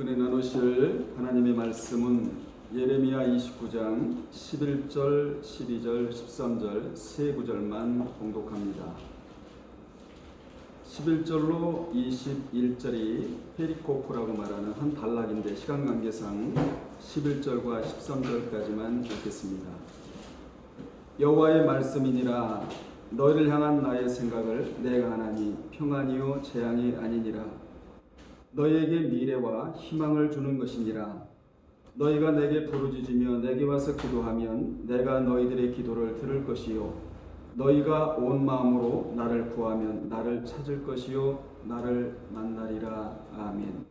은혜 나누실 하나님의 말씀은 예레미야 29장 11절, 12절, 13절 세 구절만 봉독합니다. 11절로 21절이 페리코프라고 말하는 한 단락인데 시간 관계상 11절과 13절까지만 읽겠습니다. 여호와의 말씀이니라. 너희를 향한 나의 생각을 내가 하나니 평안이요 재앙이 아니니라. 너희에게 미래와 희망을 주는 것이니라. 너희가 내게 부르짖으며 내게 와서 기도하면 내가 너희들의 기도를 들을 것이요 너희가 온 마음으로 나를 구하면 나를 찾을 것이요 나를 만나리라. 아멘.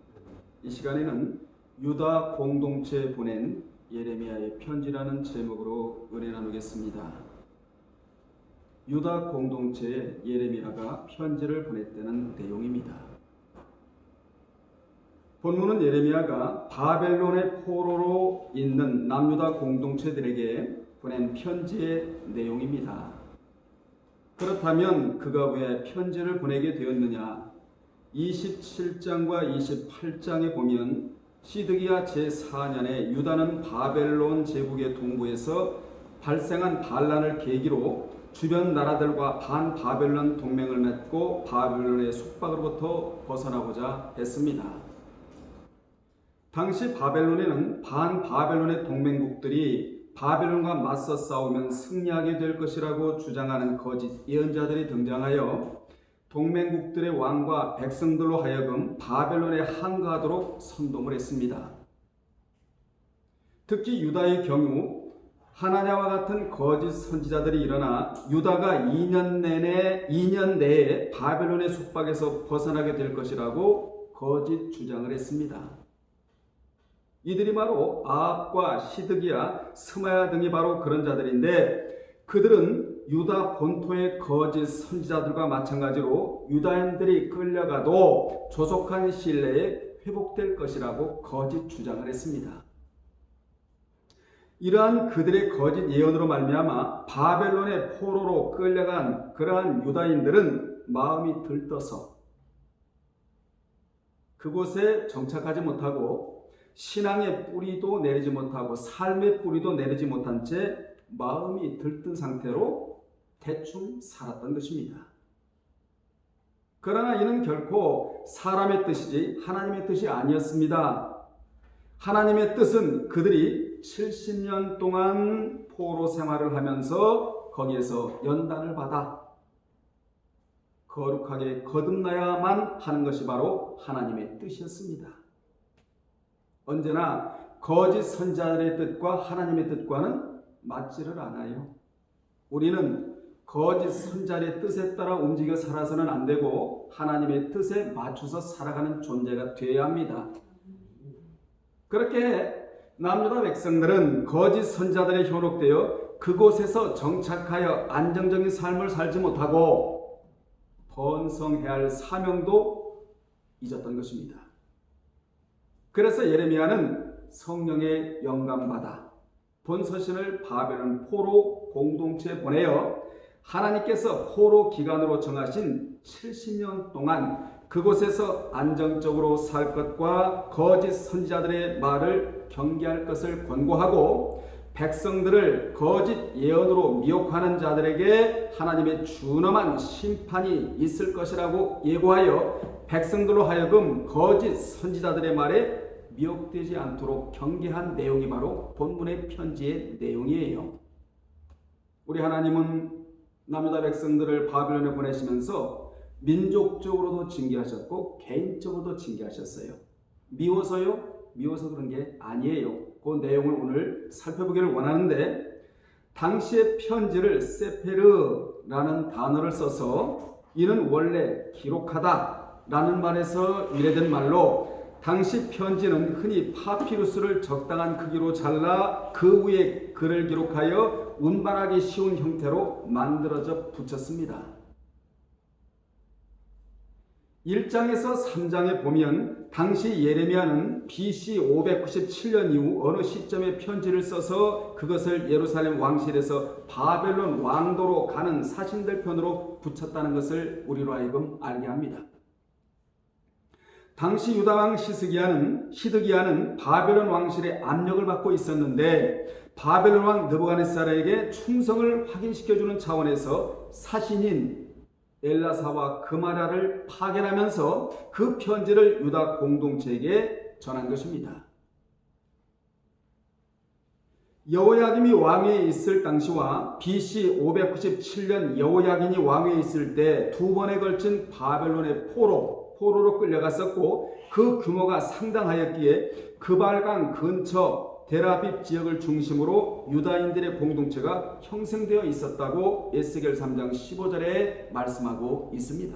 이 시간에는 유다 공동체에 보낸 예레미야의 편지라는 제목으로 은혜 나누겠습니다. 유다 공동체에 예레미야가 편지를 보냈다는 내용입니다. 본문은 예레미야가 바벨론의 포로로 있는 남유다 공동체들에게 보낸 편지의 내용입니다. 그렇다면 그가 왜 편지를 보내게 되었느냐? 27장과 28장에 보면 시드기야 제4년에 유다는 바벨론 제국의 동부에서 발생한 반란을 계기로 주변 나라들과 반바벨론 동맹을 맺고 바벨론의 속박으로부터 벗어나고자 했습니다. 당시 바벨론에는 반바벨론의 동맹국들이 바벨론과 맞서 싸우면 승리하게 될 것이라고 주장하는 거짓 예언자들이 등장하여 동맹국들의 왕과 백성들로 하여금 바벨론에 항거하도록 선동을 했습니다. 특히 유다의 경우 하나냐와 같은 거짓 선지자들이 일어나 유다가 2년 내에 바벨론의 속박에서 벗어나게 될 것이라고 거짓 주장을 했습니다. 이들이 바로 아합과 시드기야, 스마야 등이 바로 그런 자들인데 그들은 유다 본토의 거짓 선지자들과 마찬가지로 유다인들이 끌려가도 조속한 시일 내에 회복될 것이라고 거짓 주장을 했습니다. 이러한 그들의 거짓 예언으로 말미암아 바벨론의 포로로 끌려간 그러한 유다인들은 마음이 들떠서 그곳에 정착하지 못하고 신앙의 뿌리도 내리지 못하고 삶의 뿌리도 내리지 못한 채 마음이 들뜬 상태로 대충 살았던 것입니다. 그러나 이는 결코 사람의 뜻이지 하나님의 뜻이 아니었습니다. 하나님의 뜻은 그들이 70년 동안 포로 생활을 하면서 거기에서 연단을 받아 거룩하게 거듭나야만 하는 것이 바로 하나님의 뜻이었습니다. 언제나 거짓 선지자들의 뜻과 하나님의 뜻과는 맞지를 않아요. 우리는 거짓 선지자의 뜻에 따라 움직여 살아서는 안 되고 하나님의 뜻에 맞춰서 살아가는 존재가 되어야 합니다. 그렇게 남유다 백성들은 거짓 선지자들에 현혹되어 그곳에서 정착하여 안정적인 삶을 살지 못하고 번성해야 할 사명도 잊었던 것입니다. 그래서 예레미야는 성령의 영감받아 본서신을 바벨론 포로 공동체에 보내어 하나님께서 포로 기간으로 정하신 70년 동안 그곳에서 안정적으로 살 것과 거짓 선지자들의 말을 경계할 것을 권고하고 백성들을 거짓 예언으로 미혹하는 자들에게 하나님의 준엄한 심판이 있을 것이라고 예고하여 백성들로 하여금 거짓 선지자들의 말에 미혹되지 않도록 경계한 내용이 바로 본문의 편지의 내용이에요. 우리 하나님은 남유다 백성들을 바벨론에 보내시면서 민족적으로도 징계하셨고 개인적으로도 징계하셨어요. 미워서요? 미워서 그런 게 아니에요. 그 내용을 오늘 살펴보기를 원하는데 당시의 편지를 세페르라는 단어를 써서 이는 원래 기록하다 라는 말에서 유래된 말로 당시 편지는 흔히 파피루스를 적당한 크기로 잘라 그 위에 글을 기록하여 운반하기 쉬운 형태로 만들어져 붙였습니다. 1장에서 3장에 보면 당시 예레미야는 BC 597년 이후 어느 시점에 편지를 써서 그것을 예루살렘 왕실에서 바벨론 왕도로 가는 사신들 편으로 붙였다는 것을 우리로 하여금 알게 합니다. 당시 유다 왕 시드기야는 바벨론 왕실의 압력을 받고 있었는데 바벨론 왕 느부갓네살에게 충성을 확인시켜주는 차원에서 사신인 엘라사와 그마랴를 파견하면서 그 편지를 유다 공동체에게 전한 것입니다. 여호야김이 왕위에 있을 당시와 BC 597년 여호야긴이 왕위에 있을 때 두 번에 걸친 바벨론의 포로로 끌려갔었고 그 규모가 상당하였기에 그발강 근처 데라빕 지역을 중심으로 유다인들의 공동체가 형성되어 있었다고 에스겔 3장 15절에 말씀하고 있습니다.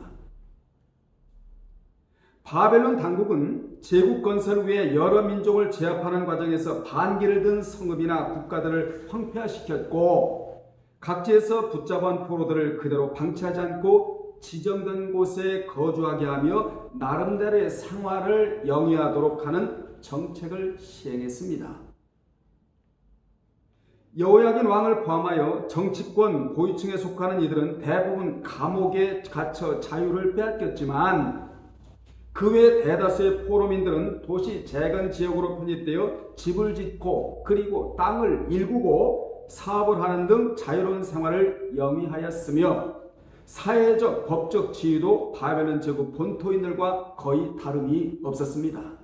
바벨론 당국은 제국 건설 위해 여러 민족을 제압하는 과정에서 반기를 든 성읍이나 국가들을 황폐화시켰고 각지에서 붙잡아온 포로들을 그대로 방치하지 않고 지정된 곳에 거주하게 하며 나름대로의 생활을 영위하도록 하는 정책을 시행했습니다. 여호야긴 왕을 포함하여 정치권 고위층에 속하는 이들은 대부분 감옥에 갇혀 자유를 빼앗겼지만 그 외 대다수의 포로민들은 도시 재건 지역으로 편입되어 집을 짓고 그리고 땅을 일구고 사업을 하는 등 자유로운 생활을 영위하였으며 사회적 법적 지위도 바벨론 제국 본토인들과 거의 다름이 없었습니다.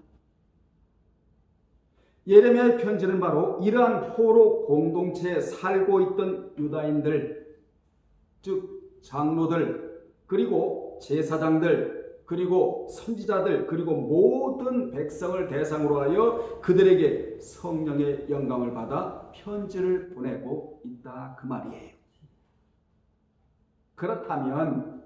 예레미야의 편지는 바로 이러한 포로 공동체에 살고 있던 유다인들, 즉 장로들, 그리고 제사장들, 그리고 선지자들, 그리고 모든 백성을 대상으로 하여 그들에게 성령의 영감을 받아 편지를 보내고 있다 그 말이에요. 그렇다면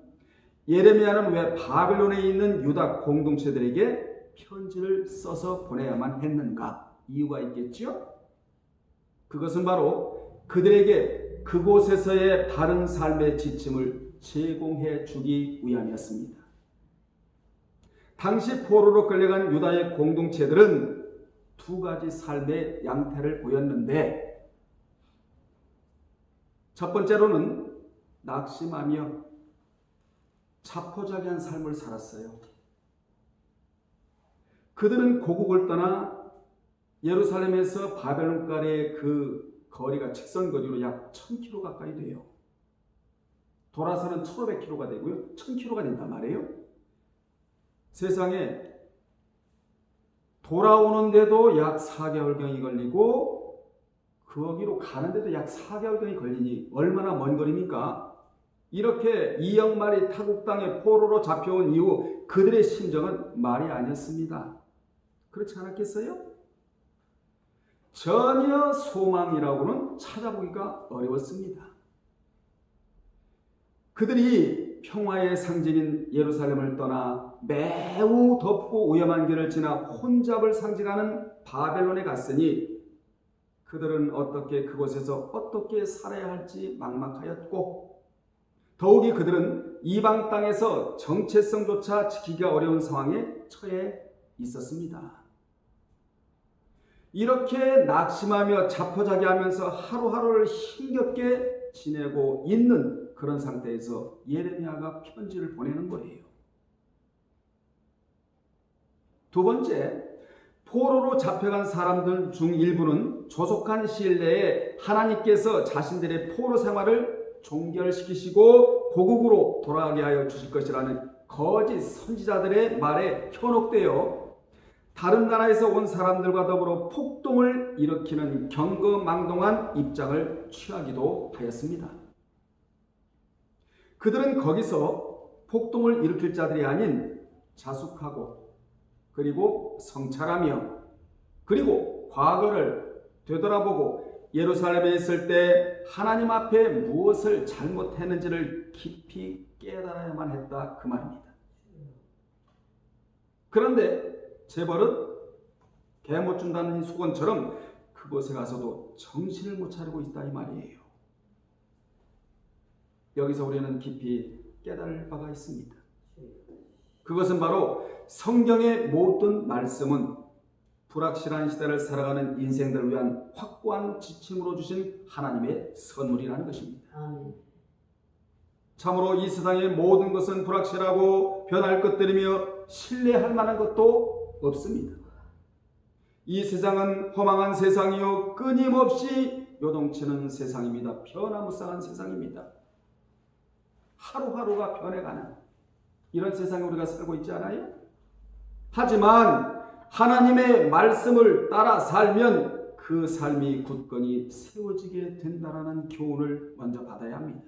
예레미야는 왜 바벨론에 있는 유다 공동체들에게 편지를 써서 보내야만 했는가? 이유가 있겠죠? 그것은 바로 그들에게 그곳에서의 다른 삶의 지침을 제공해 주기 위함이었습니다. 당시 포로로 끌려간 유다의 공동체들은 두 가지 삶의 양태를 보였는데 첫 번째로는 낙심하며 자포자기한 삶을 살았어요. 그들은 고국을 떠나 예루살렘에서 바벨론까지의 그 거리가 직선거리로 약 1000km 가까이 돼요. 돌아서는 1500km가 되고요. 1000km가 된단 말이에요. 세상에 돌아오는데도 약 4개월경이 걸리고 거기로 가는데도 약 4개월경이 걸리니 얼마나 먼 거리입니까? 이렇게 2억 마리 타국 땅에 포로로 잡혀온 이후 그들의 심정은 말이 아니었습니다. 그렇지 않았겠어요? 전혀 소망이라고는 찾아보기가 어려웠습니다. 그들이 평화의 상징인 예루살렘을 떠나 매우 덥고 위험한 길을 지나 혼잡을 상징하는 바벨론에 갔으니 그들은 그곳에서 어떻게 살아야 할지 막막하였고 더욱이 그들은 이방 땅에서 정체성조차 지키기가 어려운 상황에 처해 있었습니다. 이렇게 낙심하며 자포자기하면서 하루하루를 힘겹게 지내고 있는 그런 상태에서 예레미야가 편지를 보내는 거예요. 두 번째, 포로로 잡혀간 사람들 중 일부는 조속한 시일 내에 하나님께서 자신들의 포로 생활을 종결시키시고 고국으로 돌아가게 하여 주실 것이라는 거짓 선지자들의 말에 현혹되어 다른 나라에서 온 사람들과 더불어 폭동을 일으키는 경거망동한 입장을 취하기도 하였습니다. 그들은 거기서 폭동을 일으킬 자들이 아닌 자숙하고 그리고 성찰하며 그리고 과거를 되돌아보고 예루살렘에 있을 때 하나님 앞에 무엇을 잘못했는지를 깊이 깨달아야만 했다 그 말입니다. 그런데 재벌은 개 못 준다는 속언처럼 그곳에 가서도 정신을 못 차리고 있다 이 말이에요. 여기서 우리는 깊이 깨달을 바가 있습니다. 그것은 바로 성경의 모든 말씀은 불확실한 시대를 살아가는 인생들을 위한 확고한 지침으로 주신 하나님의 선물이라는 것입니다. 참으로 이 세상의 모든 것은 불확실하고 변할 것들이며 신뢰할 만한 것도 없습니다. 이 세상은 허망한 세상이요 끊임없이 요동치는 세상입니다. 변화무쌍한 세상입니다. 하루하루가 변해가는 이런 세상에 우리가 살고 있지 않아요? 하지만 하나님의 말씀을 따라 살면 그 삶이 굳건히 세워지게 된다라는 교훈을 먼저 받아야 합니다.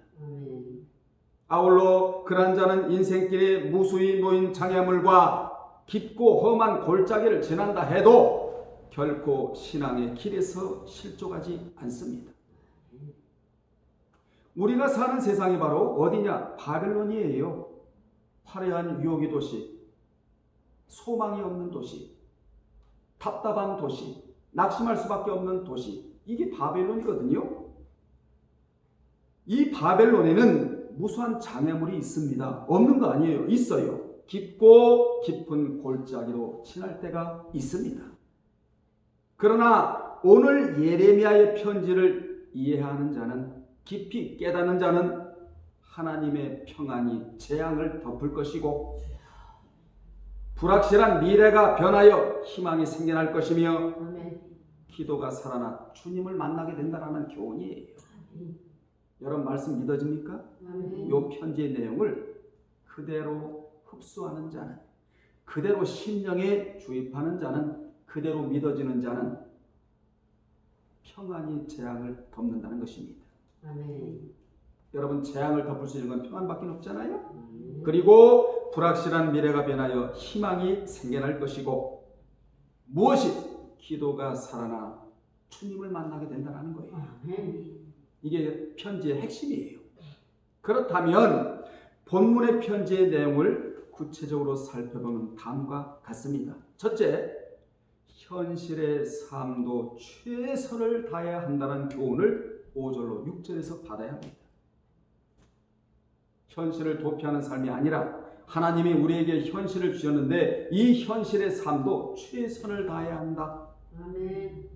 아울러 그런 자는 인생길에 무수히 놓인 장애물과 깊고 험한 골짜기를 지난다 해도 결코 신앙의 길에서 실족하지 않습니다. 우리가 사는 세상이 바로 어디냐? 바벨론이에요. 화려한 유혹의 도시, 소망이 없는 도시, 답답한 도시, 낙심할 수밖에 없는 도시, 이게 바벨론이거든요. 이 바벨론에는 무수한 장애물이 있습니다. 없는 거 아니에요. 있어요. 깊고 깊은 골짜기로 지날 때가 있습니다. 그러나 오늘 예레미야의 편지를 이해하는 자는, 깊이 깨닫는 자는 하나님의 평안이 재앙을 덮을 것이고 불확실한 미래가 변하여 희망이 생겨날 것이며 기도가 살아나 주님을 만나게 된다는 교훈이에요. 여러분 말씀 믿어집니까? 이 편지의 내용을 그대로 흡수하는 자는, 그대로 심령에 주입하는 자는, 그대로 믿어지는 자는 평안이 재앙을 덮는다는 것입니다. 여러분 재앙을 덮을 수 있는 건 평안밖에 없잖아요. 그리고 불확실한 미래가 변하여 희망이 생겨날 것이고 무엇이? 기도가 살아나 주님을 만나게 된다는 거예요. 이게 편지의 핵심이에요. 그렇다면 본문의 편지의 내용을 구체적으로 살펴보면 다음과 같습니다. 첫째, 현실의 삶도 최선을 다해야 한다는 교훈을 5절로 6절에서 받아야 합니다. 현실을 도피하는 삶이 아니라 하나님이 우리에게 현실을 주셨는데 이 현실의 삶도 최선을 다해야 한다. 아멘.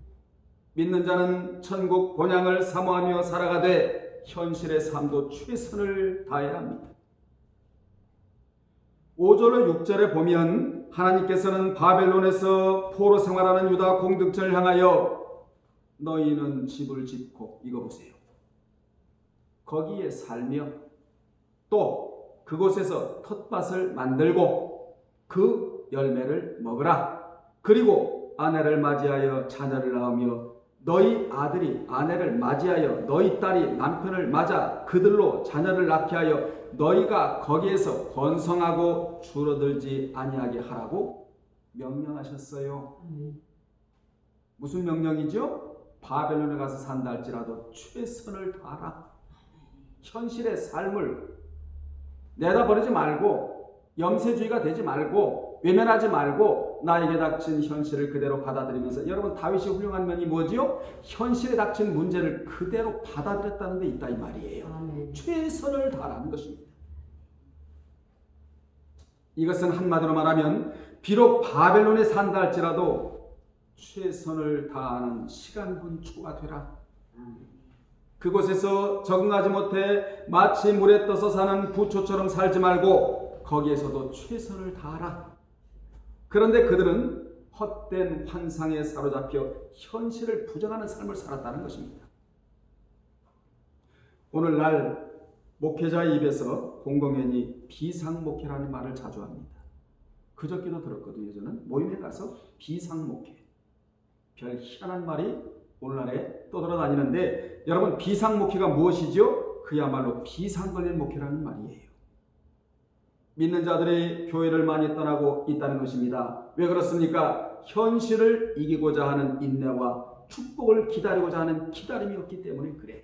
믿는 자는 천국 본향을 사모하며 살아가되 현실의 삶도 최선을 다해야 합니다. 5절로 6절에 보면 하나님께서는 바벨론에서 포로 생활하는 유다 공덕자를 향하여 너희는 집을 짓고, 이거 보세요, 거기에 살며 또 그곳에서 텃밭을 만들고 그 열매를 먹으라. 그리고 아내를 맞이하여 자녀를 낳으며 너희 아들이 아내를 맞이하여 너희 딸이 남편을 맞아 그들로 자녀를 낳게 하여 너희가 거기에서 번성하고 줄어들지 아니하게 하라고 명령하셨어요. 무슨 명령이죠? 바벨론에 가서 산다 할지라도 최선을 다하라. 현실의 삶을 내다버리지 말고 염세주의가 되지 말고 외면하지 말고 나에게 닥친 현실을 그대로 받아들이면서, 여러분 다윗이 훌륭한 면이 뭐지요? 현실에 닥친 문제를 그대로 받아들였다는 데 있다 이 말이에요. 아멘. 최선을 다하라는 것입니다. 이것은 한마디로 말하면 비록 바벨론에 산다 할지라도 최선을 다하는 시간분초가 되라. 그곳에서 적응하지 못해 마치 물에 떠서 사는 부초처럼 살지 말고 거기에서도 최선을 다하라. 그런데 그들은 헛된 환상에 사로잡혀 현실을 부정하는 삶을 살았다는 것입니다. 오늘날 목회자의 입에서 공공연히 비상목회라는 말을 자주 합니다. 그저께도 들었거든요. 저는 모임에 가서 비상목회, 별 희한한 말이 오늘날에 떠돌아다니는데, 여러분 비상목회가 무엇이죠? 그야말로 비상 걸린 목회라는 말이에요. 믿는 자들이 교회를 많이 떠나고 있다는 것입니다. 왜 그렇습니까? 현실을 이기고자 하는 인내와 축복을 기다리고자 하는 기다림이 없기 때문에 그래요.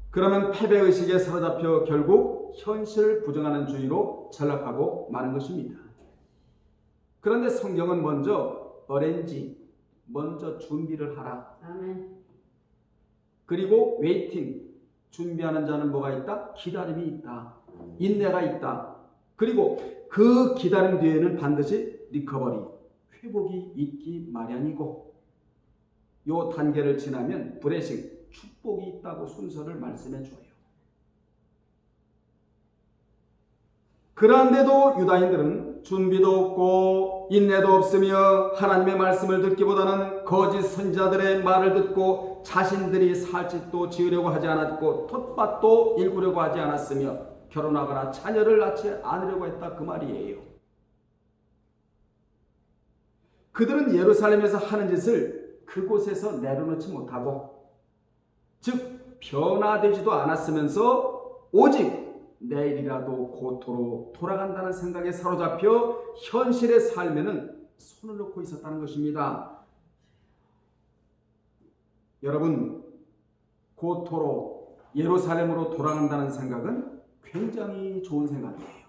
그러면 패배의식에 사로잡혀 결국 현실을 부정하는 주의로 전락하고 마는 것입니다. 그런데 성경은 먼저 어렌지, 먼저 준비를 하라. 아멘. 그리고 웨이팅, 준비하는 자는 뭐가 있다? 기다림이 있다. 인내가 있다. 그리고 그 기다림 뒤에는 반드시 리커버리, 회복이 있기 마련이고, 요 단계를 지나면 브레싱, 축복이 있다고 순서를 말씀해 줘요. 그런데도 유다인들은 준비도 없고 인내도 없으며 하나님의 말씀을 듣기보다는 거짓 선지자들의 말을 듣고 자신들이 살 짓도 지으려고 하지 않았고 텃밭도 일구려고 하지 않았으며 결혼하거나 자녀를 낳지 않으려고 했다 그 말이에요. 그들은 예루살렘에서 하는 짓을 그곳에서 내려놓지 못하고 즉 변화되지도 않았으면서 오직 내일이라도 고토로 돌아간다는 생각에 사로잡혀 현실의 삶에는 손을 놓고 있었다는 것입니다. 여러분, 고토로 예루살렘으로 돌아간다는 생각은 굉장히 좋은 생각이에요.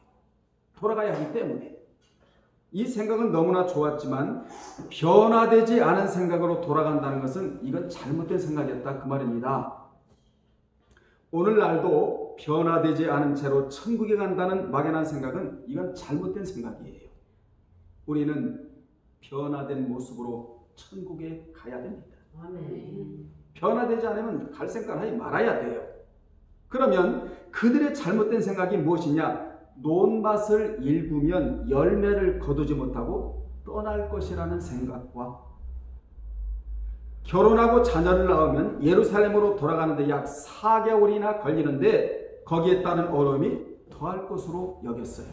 돌아가야 하기 때문에. 이 생각은 너무나 좋았지만 변화되지 않은 생각으로 돌아간다는 것은 이건 잘못된 생각이었다 그 말입니다. 오늘날도 변화되지 않은 채로 천국에 간다는 막연한 생각은 이건 잘못된 생각이에요. 우리는 변화된 모습으로 천국에 가야 됩니다. 아멘. 변화되지 않으면 갈 생각하지 말아야 돼요. 그러면 그들의 잘못된 생각이 무엇이냐? 논밭을 일구면 열매를 거두지 못하고 떠날 것이라는 생각과 결혼하고 자녀를 낳으면 예루살렘으로 돌아가는데 약 4개월이나 걸리는데 거기에 따른 어려움이 더할 것으로 여겼어요.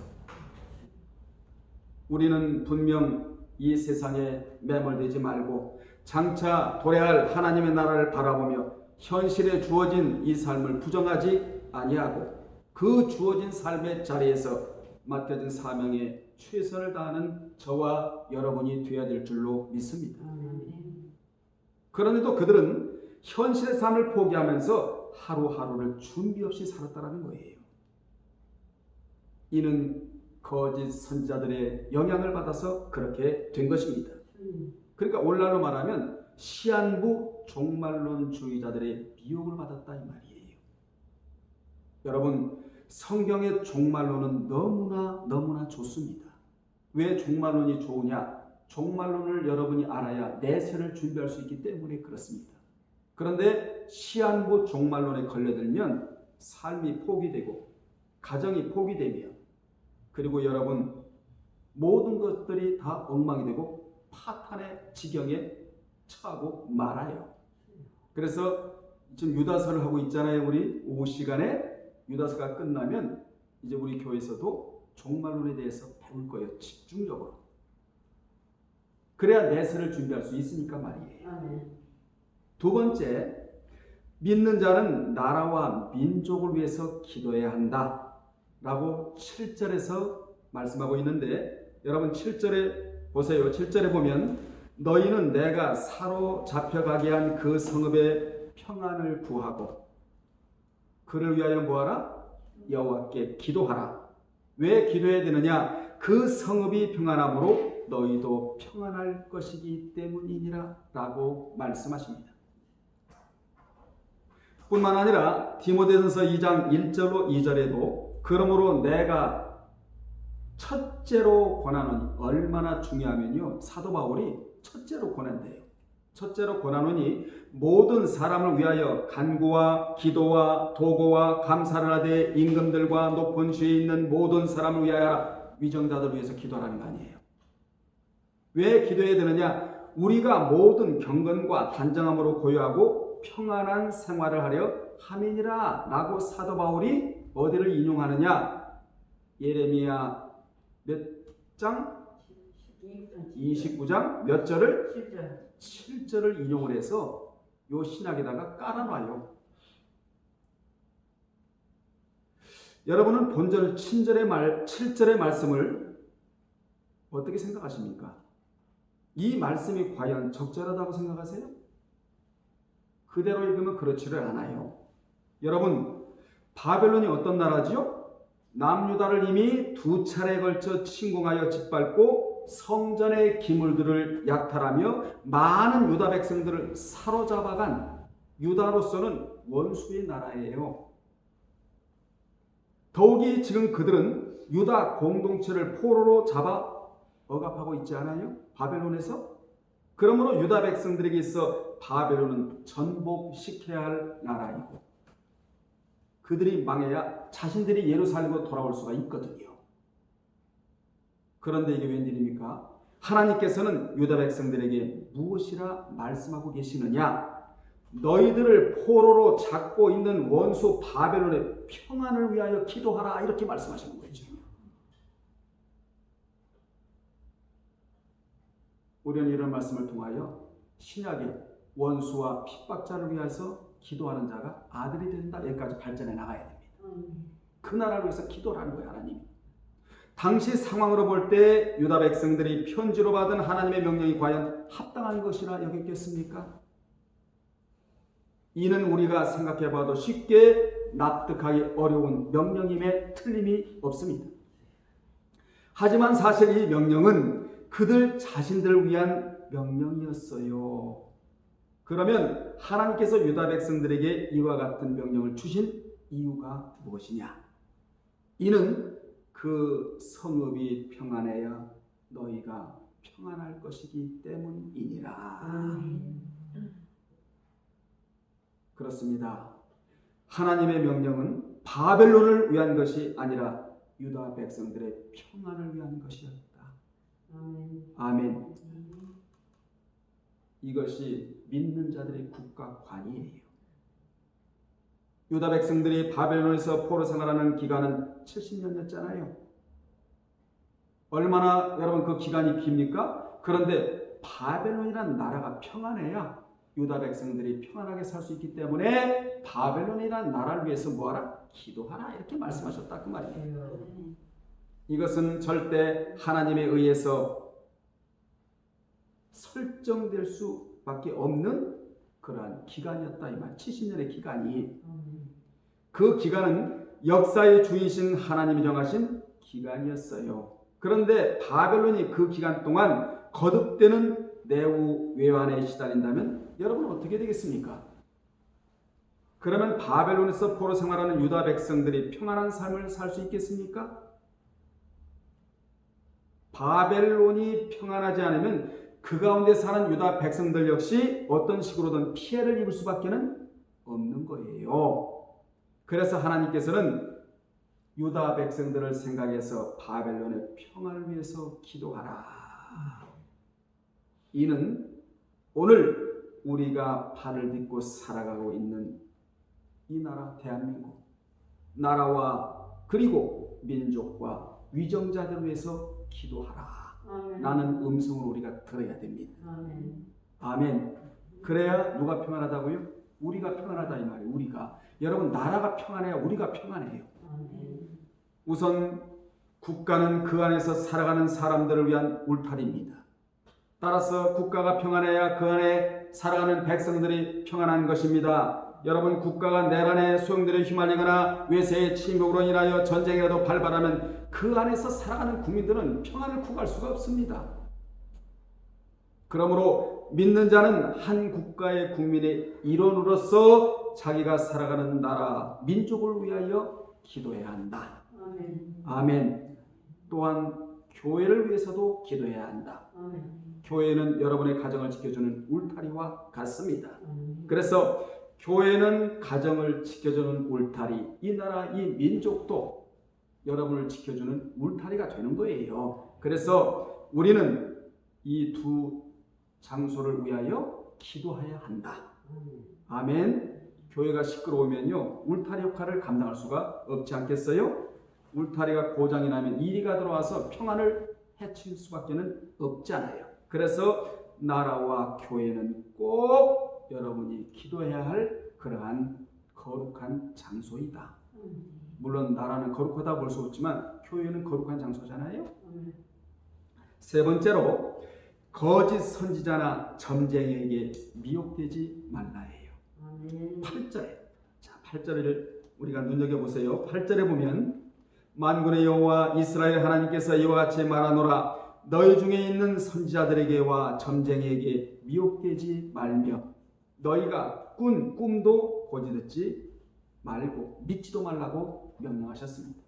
우리는 분명 이 세상에 매몰되지 말고 장차 도래할 하나님의 나라를 바라보며 현실에 주어진 이 삶을 부정하지 아니하고 그 주어진 삶의 자리에서 맡겨진 사명에 최선을 다하는 저와 여러분이 되어야 될 줄로 믿습니다. 그런데도 그들은 현실의 삶을 포기하면서 하루하루를 준비 없이 살았다는 거예요. 이는 거짓 선지자들의 영향을 받아서 그렇게 된 것입니다. 그러니까 오늘날로 말하면 시한부 종말론주의자들의 미혹을 받았다 이 말이에요. 여러분, 성경의 종말론은 너무나 좋습니다. 왜 종말론이 좋으냐? 종말론을 여러분이 알아야 내세를 준비할 수 있기 때문에 그렇습니다. 그런데 시한부 종말론에 걸려들면 삶이 포기되고 가정이 포기되며 그리고 여러분 모든 것들이 다 엉망이 되고 파탄의 지경에 처하고 말아요. 그래서 지금 유다서를 하고 있잖아요. 우리 오후 시간에 유다서가 끝나면 이제 우리 교회에서도 종말론에 대해서 배울 거예요. 집중적으로. 그래야 내세를 준비할 수 있으니까 말이에요. 두 번째, 믿는 자는 나라와 민족을 위해서 기도해야 한다 라고 7절에서 말씀하고 있는데 여러분 7절에 보세요. 7절에 보면 너희는 내가 사로잡혀가게 한 그 성읍의 평안을 구하고 그를 위하여 뭐하라? 여호와께 기도하라. 왜 기도해야 되느냐? 그 성읍이 평안함으로 너희도 평안할 것이기 때문이니라 라고 말씀하십니다. 뿐만 아니라 디모데전서 2장 1절로 2절에도 그러므로 내가 첫째로 권하노니 얼마나 중요하면요. 사도 바울이 첫째로 권한대요. 첫째로 권하노니 모든 사람을 위하여 간구와 기도와 도고와 감사를 하되 임금들과 높은 지위에 있는 모든 사람을 위하여 위정자들을 위해서 기도하라는 거 아니에요. 왜 기도해야 되느냐? 우리가 모든 경건과 단정함으로 고요하고 평안한 생활을 하려 함이니라 라고 사도 바울이 어디를 인용하느냐? 예레미야 몇 장? 29장 몇 절을? 7절을 인용을 해서 요 신약에다가 깔아놔요. 여러분은 본절 7절의 말씀을 어떻게 생각하십니까? 이 말씀이 과연 적절하다고 생각하세요? 그대로 읽으면 그렇지를 않아요. 여러분, 바벨론이 어떤 나라지요? 남유다를 이미 2차례에 걸쳐 침공하여 짓밟고 성전의 기물들을 약탈하며 많은 유다 백성들을 사로잡아간 유다로서는 원수의 나라예요. 더욱이 지금 그들은 유다 공동체를 포로로 잡아 억압하고 있지 않아요? 바벨론에서? 그러므로 유다 백성들에게 있어 바벨론은 전복시켜야 할 나라이고 그들이 망해야 자신들이 예루살렘으로 돌아올 수가 있거든요. 그런데 이게 웬일입니까? 하나님께서는 유다 백성들에게 무엇이라 말씀하고 계시느냐? 너희들을 포로로 잡고 있는 원수 바벨론의 평안을 위하여 기도하라, 이렇게 말씀하시는 거죠. 우리는 이런 말씀을 통하여 신약의 원수와 핍박자를 위해서 기도하는 자가 아들이 된다, 여기까지 발전해 나가야 됩니다. 그 나라를 위해서 기도하는 거예요, 하나님. 당시 상황으로 볼 때 유다 백성들이 편지로 받은 하나님의 명령이 과연 합당한 것이라 여겼겠습니까? 이는 우리가 생각해 봐도 쉽게 납득하기 어려운 명령임에 틀림이 없습니다. 하지만 사실 이 명령은 그들 자신들을 위한 명령이었어요. 그러면 하나님께서 유다 백성들에게 이와 같은 명령을 주신 이유가 무엇이냐? 이는 그 성읍이 평안해야 너희가 평안할 것이기 때문이니라. 그렇습니다. 하나님의 명령은 바벨론을 위한 것이 아니라 유다 백성들의 평안을 위한 것이었다. 아멘. 이것이 믿는 자들의 국가관이에요. 유다 백성들이 바벨론에서 포로 생활하는 기간은 70년이었잖아요. 얼마나 여러분 그 기간이 깁니까? 그런데 바벨론이라는 나라가 평안해야 유다 백성들이 평안하게 살 수 있기 때문에 바벨론이라는 나라를 위해서 뭐하라? 기도하라, 이렇게 말씀하셨다, 그 말이에요. 이것은 절대 하나님에 의해서 설정될 수밖에 없는 그러한 기간이었다, 이 말. 70년의 기간이. 그 기간은 역사의 주이신 하나님이 정하신 기간이었어요. 그런데 바벨론이 그 기간 동안 거듭되는 내후 외환에 시달린다면 여러분은 어떻게 되겠습니까? 그러면 바벨론에서 포로 생활하는 유다 백성들이 평안한 삶을 살 수 있겠습니까? 바벨론이 평안하지 않으면 그 가운데 사는 유다 백성들 역시 어떤 식으로든 피해를 입을 수밖에 없는 거예요. 그래서 하나님께서는 유다 백성들을 생각해서 바벨론의 평안을 위해서 기도하라. 이는 오늘 우리가 발을 딛고 살아가고 있는 이 나라 대한민국 나라와 그리고 민족과 위정자들을 위해서 기도하라. 라는 음성을 우리가 들어야 됩니다. 아멘. 그래야 누가 평안하다고요? 우리가 평안하다, 이 말이에요. 우리가. 여러분, 나라가 평안해야 우리가 평안해요. 우선 국가는 그 안에서 살아가는 사람들을 위한 울타리입니다. 따라서 국가가 평안해야 그 안에 살아가는 백성들이 평안한 것입니다. 여러분, 국가가 내란의 소용돌이에 휘말리거나 외세의 침묵으로 인하여 전쟁이라도 발발하면 그 안에서 살아가는 국민들은 평안을 구할 수가 없습니다. 그러므로 믿는 자는 한 국가의 국민의 일원으로서 자기가 살아가는 나라, 민족을 위하여 기도해야 한다. 아멘. 또한 교회를 위해서도 기도해야 한다. 교회는 여러분의 가정을 지켜주는 울타리와 같습니다. 그래서 교회는 가정을 지켜주는 울타리, 이 나라, 이 민족도 여러분을 지켜주는 울타리가 되는 거예요. 그래서 우리는 이 두 장소를 위하여 기도해야 한다. 아멘. 교회가 시끄러우면요, 울타리 역할을 감당할 수가 없지 않겠어요? 울타리가 고장이 나면 이리가 들어와서 평안을 해칠 수밖에 없잖아요. 그래서 나라와 교회는 꼭 여러분이 기도해야 할 그러한 거룩한 장소이다. 물론 나라는 거룩하다 볼 수 없지만 교회는 거룩한 장소잖아요. 세 번째로 거짓 선지자나 점쟁이에게 미혹되지 말라예요. 8절에, 자, 8절을 우리가 눈여겨보세요. 8절에 보면 만군의 여호와 이스라엘 하나님께서 이와 같이 말하노라. 너희 중에 있는 선지자들에게와 점쟁이에게 미혹되지 말며 너희가 꾼 꿈도 고지 듣지 말고 믿지도 말라고 명령하셨습니다.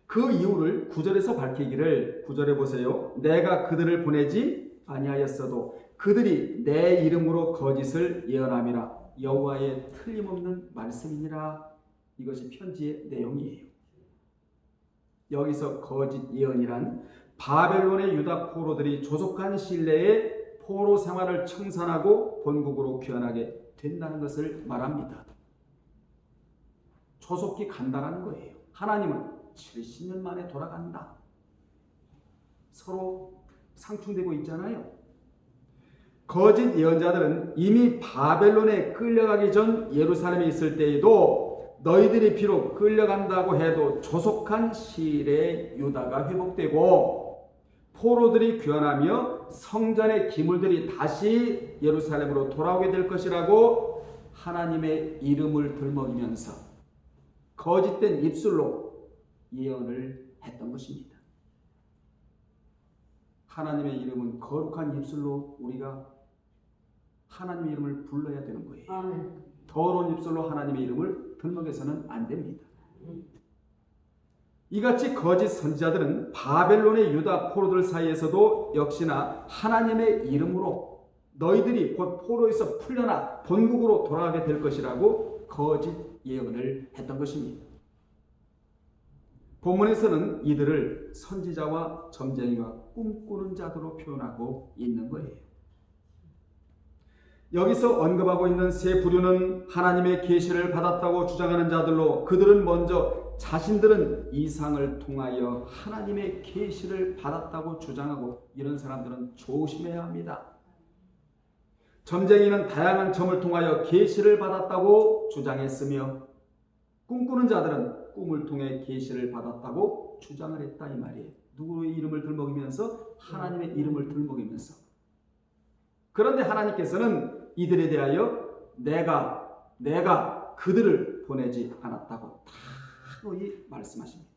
그 이유를 9절에서 밝히기를, 9절에 보세요. 내가 그들을 보내지 아니하였어도 그들이 내 이름으로 거짓을 예언함이라. 여호와의 틀림없는 말씀이니라. 이것이 편지의 내용이에요. 여기서 거짓 예언이란 바벨론의 유다 포로들이 조속한 시일 내에 포로 생활을 청산하고 본국으로 귀환하게 된다는 것을 말합니다. 조속히 간다라는 거예요. 하나님은 70년 만에 돌아간다. 서로 상충되고 있잖아요. 거짓 예언자들은 이미 바벨론에 끌려가기 전 예루살렘에 있을 때에도 너희들이 비록 끌려간다고 해도 조속한 시일에 유다가 회복되고 포로들이 귀환하며 성전의 기물들이 다시 예루살렘으로 돌아오게 될 것이라고 하나님의 이름을 들먹이면서 거짓된 입술로 예언을 했던 것입니다. 하나님의 이름은 거룩한 입술로 우리가 하나님의 이름을 불러야 되는 거예요. 아멘. 더러운 입술로 하나님의 이름을 들먹여서는 안 됩니다. 이같이 거짓 선지자들은 바벨론의 유다 포로들 사이에서도 역시나 하나님의 이름으로 너희들이 곧 포로에서 풀려나 본국으로 돌아가게 될 것이라고 거짓 예언을 했던 것입니다. 본문에서는 이들을 선지자와 점쟁이와 꿈꾸는 자들로 표현하고 있는 거예요. 여기서 언급하고 있는 세 부류는 하나님의 계시를 받았다고 주장하는 자들로 그들은 먼저 자신들은 이상을 통하여 하나님의 계시를 받았다고 주장하고 이런 사람들은 조심해야 합니다. 점쟁이는 다양한 점을 통하여 계시를 받았다고 주장했으며 꿈꾸는 자들은 꿈을 통해 계시를 받았다고 주장을 했다 이 말이에요. 누구의 이름을 들먹이면서? 하나님의 이름을 들먹이면서. 그런데 하나님께서는 이들에 대하여 내가 그들을 보내지 않았다고 단호히 말씀하십니다.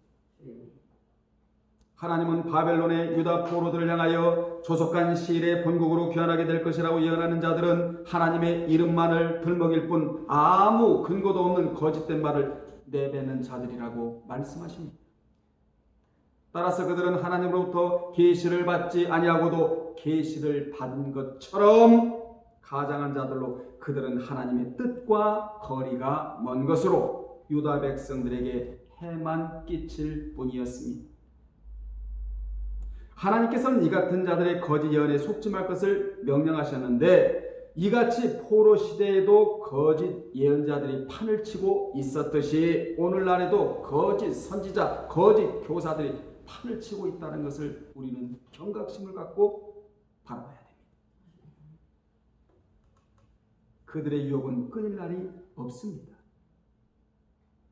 하나님은 바벨론의 유다 포로들을 향하여 조속한 시일에 본국으로 귀환하게 될 것이라고 예언하는 자들은 하나님의 이름만을 들먹일 뿐 아무 근거도 없는 거짓된 말을 내뱉는 자들이라고 말씀하십니다. 따라서 그들은 하나님으로부터 계시를 받지 아니하고도 계시를 받은 것처럼 가장한 자들로 그들은 하나님의 뜻과 거리가 먼 것으로 유다 백성들에게 해만 끼칠 뿐이었습니다. 하나님께서는 이 같은 자들의 거짓 예언에 속지 말 것을 명령하셨는데 이같이 포로 시대에도 거짓 예언자들이 판을 치고 있었듯이 오늘날에도 거짓 선지자, 거짓 교사들이 판을 치고 있다는 것을 우리는 경각심을 갖고 바라봐야 됩니다. 그들의 유혹은 끊일 날이 없습니다.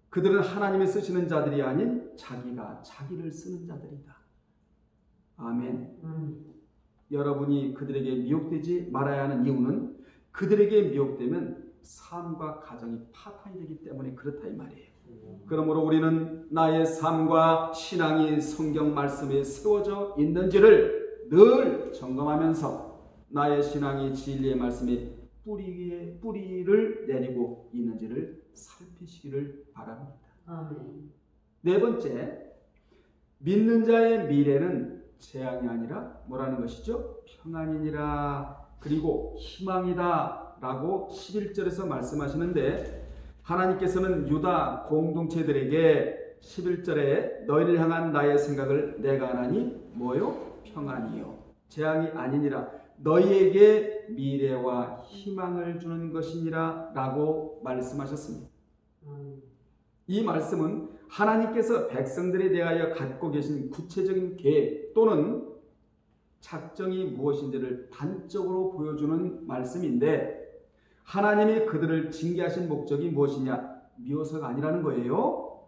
그들은 하나님의 쓰시는 자들이 아닌 자기가 자기를 쓰는 자들이다. 아멘. 여러분이 그들에게 미혹되지 말아야 하는 이유는 그들에게 미혹되면 삶과 가정이 파탄이 되기 때문에 그렇다 이 말이에요. 그러므로 우리는 나의 삶과 신앙이 성경 말씀에 세워져 있는지를 늘 점검하면서 나의 신앙이 진리의 말씀에 뿌리를 내리고 있는지를 살피시기를 바랍니다. 아멘. 네 번째, 믿는 자의 미래는 재앙이 아니라 뭐라는 것이죠? 평안이니라. 그리고 희망이다 라고 11절에서 말씀하시는데 하나님께서는 유다 공동체들에게 11절에 너희를 향한 나의 생각을 내가 아나니 뭐요? 평안이요. 재앙이 아니니라. 너희에게 미래와 희망을 주는 것이니라 라고 말씀하셨습니다. 이 말씀은 하나님께서 백성들에 대하여 갖고 계신 구체적인 계획 또는 작정이 무엇인지를 단적으로 보여주는 말씀인데 하나님이 그들을 징계하신 목적이 무엇이냐? 묘사가 아니라는 거예요.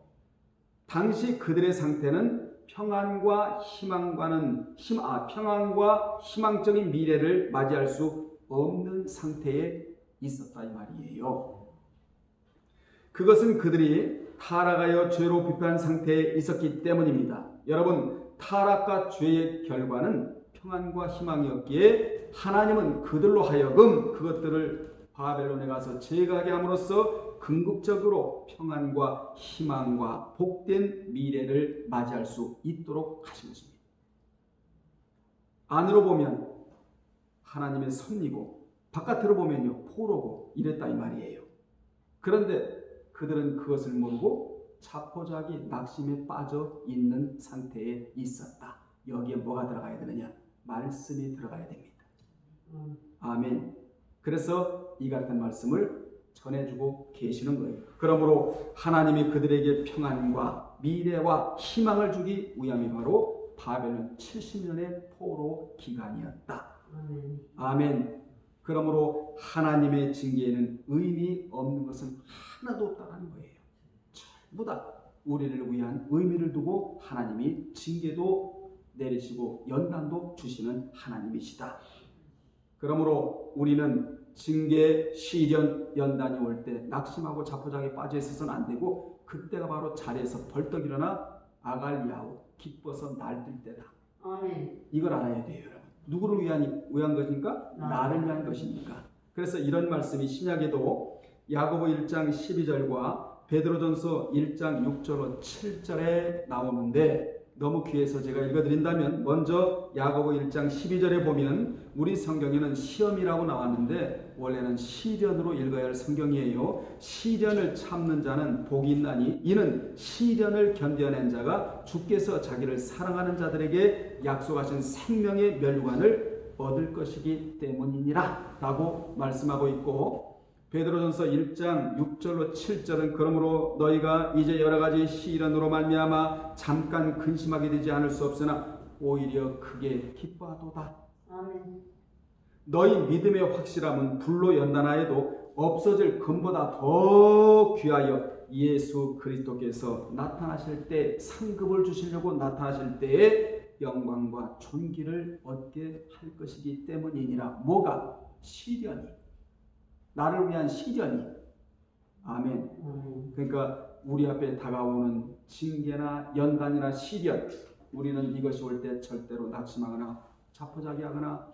당시 그들의 상태는 평안과 희망적인 미래를 맞이할 수 없는 상태에 있었다 이 말이에요. 그것은 그들이 타락하여 죄로 부패한 상태에 있었기 때문입니다. 여러분, 타락과 죄의 결과는 평안과 희망이었기에 하나님은 그들로 하여금 그것들을 바벨론에 가서 제거하게 함으로써 궁극적으로 평안과 희망과 복된 미래를 맞이할 수 있도록 하신 것입니다. 안으로 보면 하나님의 섭리고 바깥으로 보면요 포로고 이랬다 이 말이에요. 그런데 그들은 그것을 모르고 자포자기 낙심에 빠져 있는 상태에 있었다. 여기에 뭐가 들어가야 되느냐? 말씀이 들어가야 됩니다. 아멘. 그래서 이 같은 말씀을 전해주고 계시는 거예요. 그러므로 하나님이 그들에게 평안과 미래와 희망을 주기 위함이 바로 바벨론 70년의 포로 기간이었다. 아멘. 그러므로 하나님의 징계에는 의미 없는 것은 하나도 없다는 거예요. 전부 다 우리를 위한 의미를 두고 하나님이 징계도 내리시고 연단도 주시는 하나님이시다. 그러므로 우리는 징계, 시련, 연단이 올 때 낙심하고 자포자기에 빠져 있어서는 안 되고, 그때가 바로 자리에서 벌떡 일어나 아갈야후 기뻐서 날뛸 때다. 아멘. 이걸 알아야 돼요, 여러분. 누구를 위한 것입니까? 나를 위한 것입니까? 그래서 이런 말씀이 신약에도 야고보 1장 12절과 베드로전서 1장 6절로 7절에 나오는데, 너무 귀해서 제가 읽어드린다면 먼저 야고보 1장 12절에 보면 우리 성경에는 시험이라고 나왔는데 원래는 시련으로 읽어야 할 성경이에요. 시련을 참는 자는 복이 있나니 이는 시련을 견뎌낸 자가 주께서 자기를 사랑하는 자들에게 약속하신 생명의 멸류관을 얻을 것이기 때문이니라 라고 말씀하고 있고, 베드로전서 1장 6절로 7절은 그러므로 너희가 이제 여러 가지 시련으로 말미암아 잠깐 근심하게 되지 않을 수 없으나 오히려 크게 기뻐하도다. 아멘. 너희 믿음의 확실함은 불로 연단하여도 없어질 금보다 더 귀하여 예수 그리스도께서 나타나실 때 상급을 주시려고 나타나실 때에 영광과 존귀를 얻게 할 것이기 때문이니라. 뭐가? 시련이. 나를 위한 시련이. 아멘. 그러니까 우리 앞에 다가오는 징계나 연단이나 시련, 우리는 이것이 올 때 절대로 낙심하거나 자포자기하거나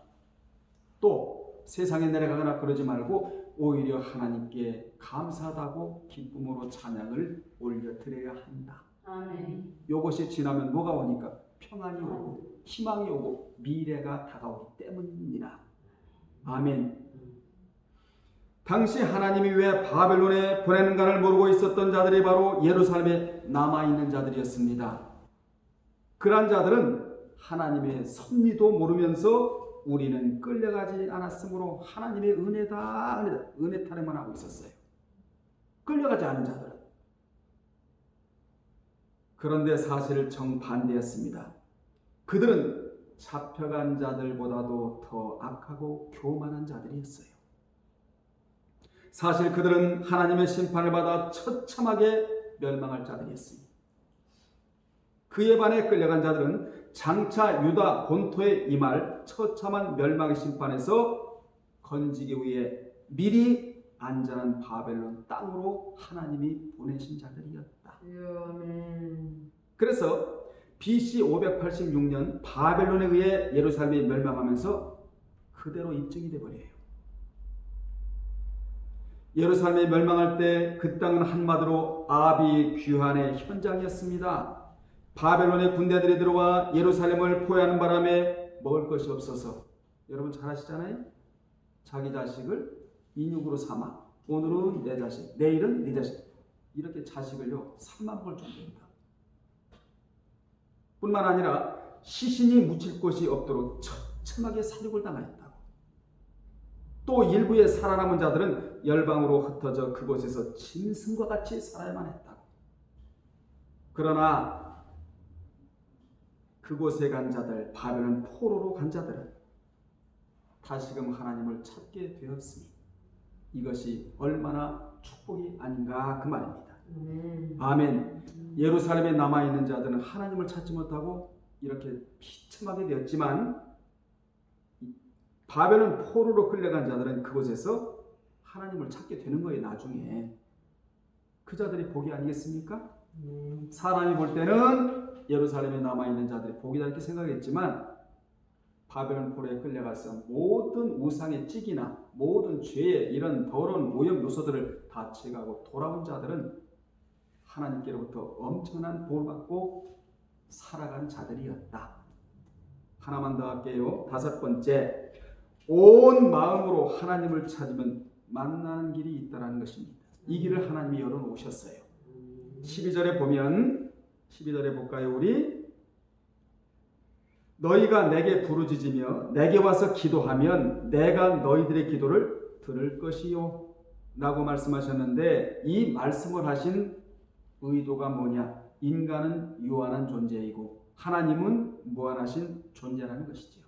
또 세상에 내려가거나 그러지 말고 오히려 하나님께 감사하다고 기쁨으로 찬양을 올려드려야 한다. 아멘. 이것이 지나면 뭐가 오니까? 평안이 오고 희망이 오고 미래가 다가오기 때문이니라. 아멘. 당시 하나님이 왜 바벨론에 보내는가를 모르고 있었던 자들이 바로 예루살렘에 남아있는 자들이었습니다. 그러한 자들은 하나님의 섭리도 모르면서 우리는 끌려가지 않았으므로 하나님의 은혜다, 은혜 타령만 하고 있었어요. 끌려가지 않은 자들은. 그런데 사실 정반대였습니다. 그들은 잡혀간 자들보다도 더 악하고 교만한 자들이었어요. 사실 그들은 하나님의 심판을 받아 처참하게 멸망할 자들이었습니다. 그에 반해 끌려간 자들은 장차 유다 본토에 임할 처참한 멸망의 심판에서 건지기 위해 미리 안전한 바벨론 땅으로 하나님이 보내신 자들이었다. 그래서 BC 586년 바벨론에 의해 예루살렘이 멸망하면서 그대로 입증이 되어버려요. 예루살렘이 멸망할 때 그 땅은 한마디로 아비규환의 현장이었습니다. 바벨론의 군대들이 들어와 예루살렘을 포위하는 바람에 먹을 것이 없어서, 여러분 잘 아시잖아요. 자기 자식을 인육으로 삼아 오늘은 내 자식, 내일은 네 자식, 이렇게 자식을요 3만 볼 정도입니다. 뿐만 아니라 시신이 묻힐 곳이 없도록 처참하게 살육을 당하였다고. 또 일부의 살아남은 자들은 열방으로 흩어져 그곳에서 짐승과 같이 살아야만 했다고. 그러나 그곳에 간 자들, 바벨론 포로로 간 자들은 다시금 하나님을 찾게 되었으니 이것이 얼마나 축복이 아닌가 그 말입니다. 아멘. 예루살렘에 남아있는 자들은 하나님을 찾지 못하고 이렇게 비참하게 되었지만, 바벨론 포로로 끌려간 자들은 그곳에서 하나님을 찾게 되는 거예요. 나중에 그 자들이 복이 아니겠습니까? 사람이 볼 때는 예루살렘에 남아있는 자들이 복이다 이렇게 생각했지만, 바벨론 포로에 끌려가서 모든 우상의 찌기나 모든 죄의 이런 더러운 오염 요소들을 다 제거하고 돌아온 자들은 하나님께로부터 엄청난 복을 받고 살아간 자들이었다. 하나만 더 할게요. 5번째, 온 마음으로 하나님을 찾으면 만나는 길이 있다는 것입니다. 이 길을 하나님이 열어놓으셨어요. 12절에 보면 12절에 볼까요? 우리 너희가 내게 부르짖으며 내게 와서 기도하면 내가 너희들의 기도를 들을 것이요 라고 말씀하셨는데, 이 말씀을 하신 의도가 뭐냐? 인간은 유한한 존재이고 하나님은 무한하신 존재라는 것이죠.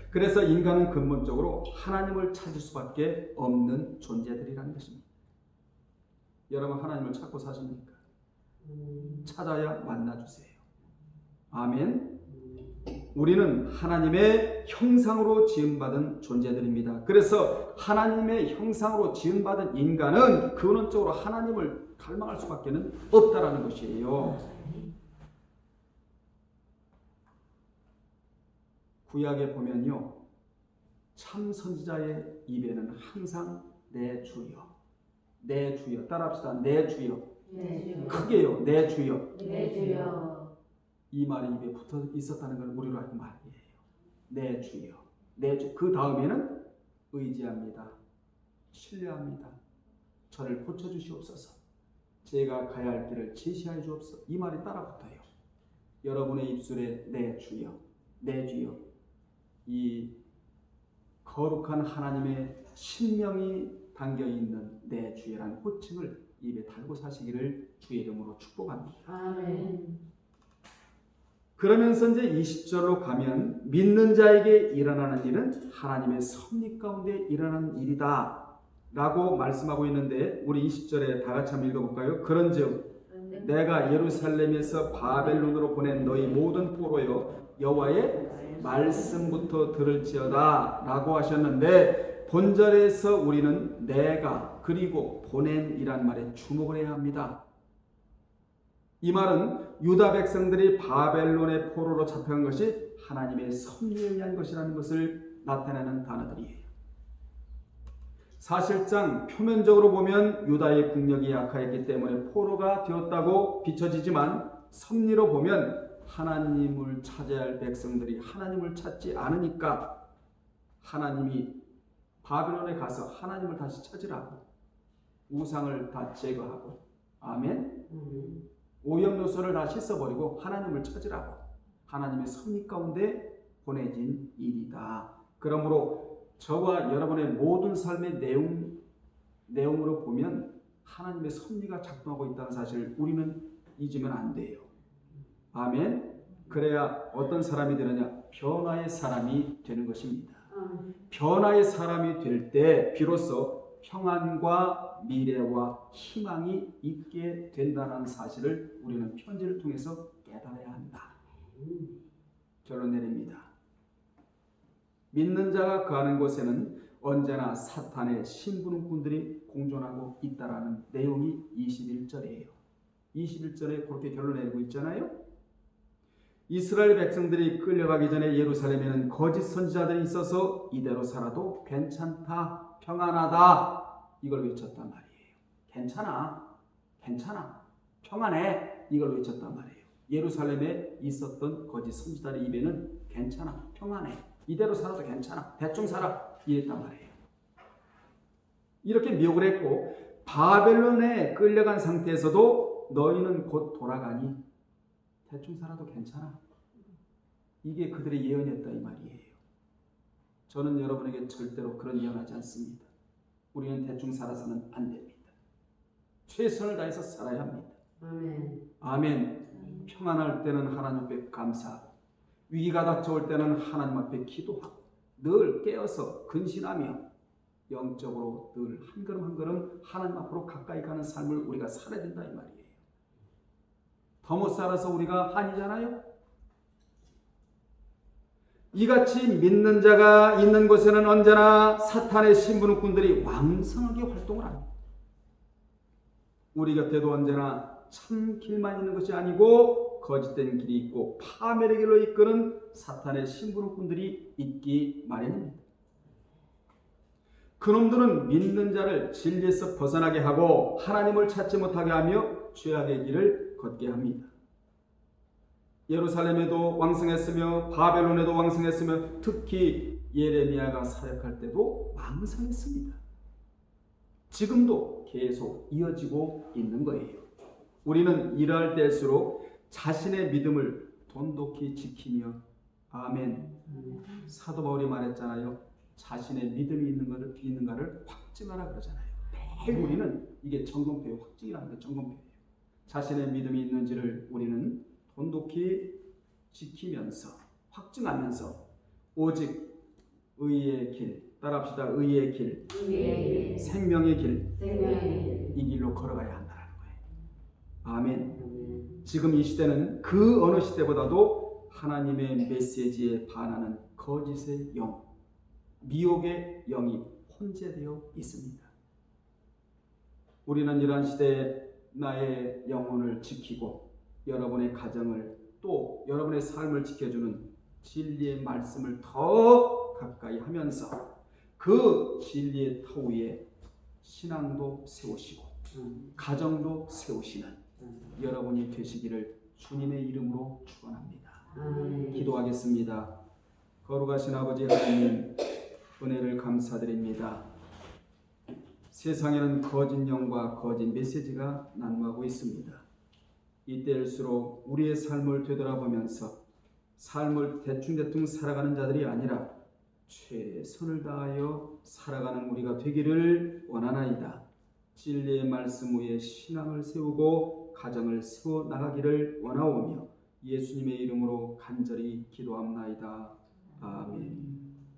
그래서 인간은 근본적으로 하나님을 찾을 수밖에 없는 존재들이라는 것입니다. 여러분, 하나님을 찾고 사십니까? 찾아야 만나주세요. 아멘. 우리는 하나님의 형상으로 지음받은 존재들입니다. 그래서 하나님의 형상으로 지음받은 인간은 근원적으로 하나님을 갈망할 수밖에 없다라는 것이에요. 구약에 보면요, 참 선지자의 입에는 항상 내 주여, 내 주여, 따라합시다. 내 주여. 크게요. 내 주여. 내 주여. 이 말이 입에 붙어 있었다는 걸 우리로 하는 말이에요. 내 주여, 내 주. 그 다음에는 의지합니다. 신뢰합니다. 저를 고쳐주시옵소서. 제가 가야 할 길을 제시하여 주옵소서. 이 말이 따라붙어요. 여러분의 입술에 내 주여, 내 주여. 이 거룩한 하나님의 신명이 담겨있는 내 주여라는 호칭을 입에 달고 사시기를 주의 이름으로 축복합니다. 아멘. 그러면서 이제 20절로 가면 믿는 자에게 일어나는 일은 하나님의 섭리 가운데 일어나는 일이다 라고 말씀하고 있는데, 우리 20절에 다 같이 한번 읽어볼까요? 그런즉 내가 예루살렘에서 바벨론으로 보낸 너희 모든 포로여 여호와의 말씀부터 들을지어다 라고 하셨는데, 본절에서 우리는 내가 그리고 보낸이란 말에 주목을 해야 합니다. 이 말은 유다 백성들이 바벨론의 포로로 잡혀간 것이 하나님의 섭리에 의한 것이라는 것을 나타내는 단어들이에요. 사실상 표면적으로 보면 유다의 국력이 약하였기 때문에 포로가 되었다고 비춰지지만, 섭리로 보면 하나님을 찾아야 할 백성들이 하나님을 찾지 않으니까 하나님이 바벨론에 가서 하나님을 다시 찾으라고, 우상을 다 제거하고, 아멘. 오염 요소를 다 씻어버리고 하나님을 찾으라고 하나님의 섭리 가운데 보내진 일이다. 그러므로 저와 여러분의 모든 삶의 내용으로 보면 하나님의 섭리가 작동하고 있다는 사실을 우리는 잊으면 안 돼요. 아멘. 그래야 어떤 사람이 되느냐? 변화의 사람이 되는 것입니다. 변화의 사람이 될 때 비로소 평안과 미래와 희망이 있게 된다는 사실을 우리는 편지를 통해서 깨달아야 한다. 결론 내립니다. 믿는 자가 거하는 곳에는 언제나 사탄의 신분군들이 공존하고 있다라는 내용이 21절이에요. 21절에 그렇게 결론 내리고 있잖아요. 이스라엘 백성들이 끌려가기 전에 예루살렘에는 거짓 선지자들이 있어서 이대로 살아도 괜찮다, 평안하다, 이걸 외쳤단 말이에요. 괜찮아, 괜찮아, 평안해, 이걸 외쳤단 말이에요. 예루살렘에 있었던 거짓 선지자들의 입에는 괜찮아, 평안해, 이대로 살아도 괜찮아, 대충 살아, 이랬단 말이에요. 이렇게 미혹을 했고, 바벨론에 끌려간 상태에서도 너희는 곧 돌아가니 대충 살아도 괜찮아, 이게 그들의 예언이었다 이 말이에요. 저는 여러분에게 절대로 그런 예언하지 않습니다. 우리는 대충 살아서는 안 됩니다. 최선을 다해서 살아야 합니다. 아멘. 아멘. 평안할 때는 하나님 앞에 감사하고, 위기가 닥쳐올 때는 하나님 앞에 기도하고, 늘 깨어서 근신하며 영적으로 늘 한 걸음 한 걸음 하나님 앞으로 가까이 가는 삶을 우리가 살아야 된다 이 말이에요. 더 못 살아서 우리가 한이잖아요. 이같이 믿는 자가 있는 곳에는 언제나 사탄의 신분군들이 왕성하게 활동을 합니다. 우리 곁에도 언제나 참 길만 있는 것이 아니고 거짓된 길이 있고 파멸의 길로 이끄는 사탄의 신분군들이 있기 마련입니다. 그놈들은 믿는 자를 진리에서 벗어나게 하고 하나님을 찾지 못하게 하며 죄악의 길을 걷게 합니다. 예루살렘에도 왕성했으며 바벨론에도 왕성했으며 특히 예레미야가 사역할 때도 왕성했습니다. 지금도 계속 이어지고 있는 거예요. 우리는 일할 때일수록 자신의 믿음을 돈독히 지키며 아멘. 사도 바울이 말했잖아요. 자신의 믿음이 있는가를 확증하라 그러잖아요. 매일 우리는 이게 점검표예요. 확증이라는 게 점검표예요. 자신의 믿음이 있는지를 우리는 돈독히 지키면서 확증하면서 오직 의의 길, 따라합시다. 의의 길, 의의 길, 생명의 길, 생명의 이 길로 걸어가야 한다는 거예요. 아멘. 길. 지금 이 시대는 그 어느 시대보다도 하나님의 메시지에 반하는 거짓의 영, 미혹의 영이 혼재되어 있습니다. 우리는 이러한 시대에 나의 영혼을 지키고 여러분의 가정을 또 여러분의 삶을 지켜주는 진리의 말씀을 더 가까이 하면서 그 진리의 터 위에 신앙도 세우시고 가정도 세우시는 여러분이 되시기를 주님의 이름으로 축원합니다. 아멘. 기도하겠습니다. 거룩하신 아버지 하나님, 은혜를 감사드립니다. 세상에는 거짓 영과 거짓 메시지가 난무하고 있습니다. 이때일수록 우리의 삶을 되돌아보면서 삶을 대충대충 살아가는 자들이 아니라 최선을 다하여 살아가는 우리가 되기를 원하나이다. 진리의 말씀 위에 신앙을 세우고 가정을 세워 나가기를 원하오며 예수님의 이름으로 간절히 기도합나이다. 아멘.